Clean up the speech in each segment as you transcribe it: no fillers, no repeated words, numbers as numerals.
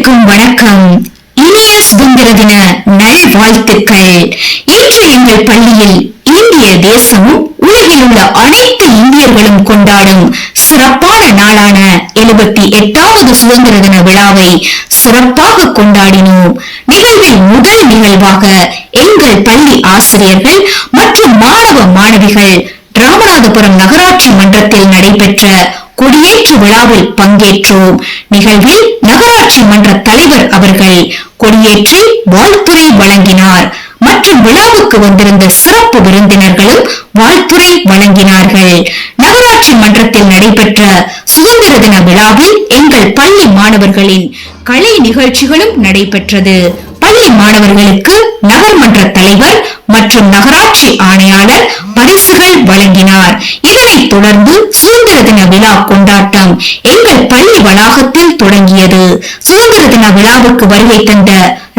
அனைவருக்கும் வணக்கம். இனிய சுதந்திர தின நல்வாழ்த்துக்கள். இன்று எங்கள் பள்ளியில் இந்திய தேசமும் உலகில் உள்ள அனைத்து இந்தியர்களும் கொண்டாடும் சிறப்பான நாளான 78வது சுதந்திர தின விழாவை சிறப்பாக கொண்டாடினோம். நிகழ்வில் முதல் நிகழ்வாக எங்கள் பள்ளி ஆசிரியர்கள் மற்றும் மாணவ மாணவிகள் ராமநாதபுரம் நகராட்சி மன்றத்தில் நடைபெற்ற கொடியேற்று விழாவில் பங்கேற்றோம். நிகழ்வில் நகராட்சி மன்ற தலைவர் அவர்கள் கொடியேற்றி வாழ்த்துரை வழங்கினார் மற்றும் விழாவுக்கு வந்திருந்த சிறப்பு விருந்தினர்களும் வாழ்த்துரை வழங்கினார்கள். நகராட்சி மன்றத்தில் நடைபெற்ற சுதந்திர தின விழாவில் எங்கள் பள்ளி மாணவர்களின் கலை நிகழ்ச்சிகளும் நடைபெற்றது. பள்ளி மாணவர்களுக்கு நகர்மன்ற தலைவர் மற்றும் நகராட்சி ஆணையாளர் பரிசுகள் வழங்கினார். இதனைத் தொடர்ந்து சுதந்திர தின விழா கொண்டாட்டம் எங்கள் பள்ளி வளாகத்தில் தொடங்கியது. சுதந்திர தின விழாவுக்கு வருகை தந்த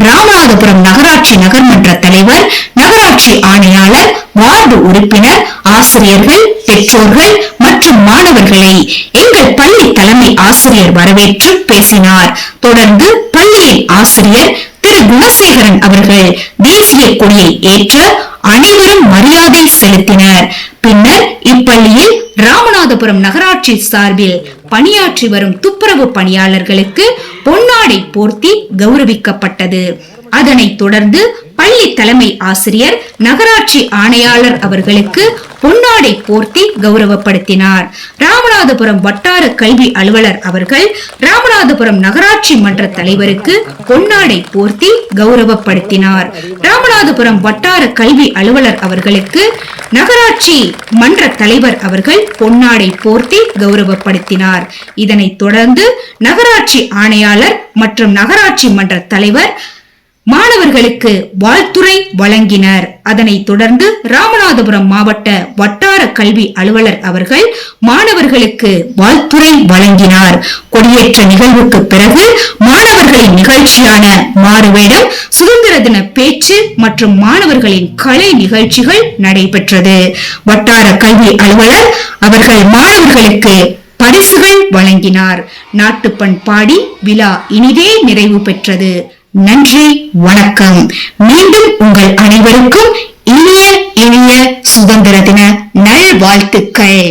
ராமநாதபுரம் நகராட்சி நகர்மன்ற தலைவர், நகராட்சி ஆணையாளர், வார்டு உறுப்பினர், ஆசிரியர்கள், பெற்றோர்கள் மற்றும் மாணவர்களை எங்கள் பள்ளி தலைமை ஆசிரியர் வரவேற்று பேசினார். தொடர்ந்து பள்ளியின் ஆசிரியர் திரு குணசேகரன் அவர்கள் தேசிய கொடியை ஏற்ற அனைவரும் மரியாதை செலுத்தினர். பின்னர் இப்பள்ளியில் ராமநாதபுரம் நகராட்சி சார்பில் பணியாற்றி வரும் துப்புரவு பணியாளர்களுக்கு பொன்னாடை போர்த்தி கௌரவிக்கப்பட்டது. அதனைத் தொடர்ந்து பள்ளி தலைமை ஆசிரியர், நகராட்சி ஆணையாளர் அவர்களுக்கு பொன்னாடை போர்த்தி கௌரவப்படுத்தினார். ராமநாதபுரம் வட்டார கல்வி அலுவலர் அவர்கள் ராமநாதபுரம் நகராட்சி மன்ற தலைவருக்கு பொன்னாடை போர்த்தி கௌரவப்படுத்தினார். ராமநாதபுரம் வட்டார கல்வி அலுவலர் அவர்களுக்கு நகராட்சி மன்ற தலைவர் அவர்கள் பொன்னாடை போர்த்தி கௌரவப்படுத்தினார். இதனைத் தொடர்ந்து நகராட்சி ஆணையாளர் மற்றும் நகராட்சி மன்ற தலைவர் மாணவர்களுக்கு வாழ்த்துரை வழங்கினர். அதனைத் தொடர்ந்து ராமநாதபுரம் மாவட்ட வட்டார கல்வி அலுவலர் அவர்கள் மாணவர்களுக்கு வாழ்த்துரை வழங்கினார். கொடியேற்ற நிகழ்வுக்கு பிறகு மாணவர்களின் நிகழ்ச்சியான மாறுவேடம், சுதந்திர தின பேச்சு மற்றும் மாணவர்களின் கலை நிகழ்ச்சிகள் நடைபெற்றது. வட்டார கல்வி அலுவலர் அவர்கள் மாணவர்களுக்கு பரிசுகள் வழங்கினார். நாட்டுப்பண் பாடி விழா இனிதே நிறைவு பெற்றது. நன்றி, வணக்கம். மீண்டும் உங்கள் அனைவருக்கும் இனிய சுதந்திர தின நல்வாழ்த்துக்கள்.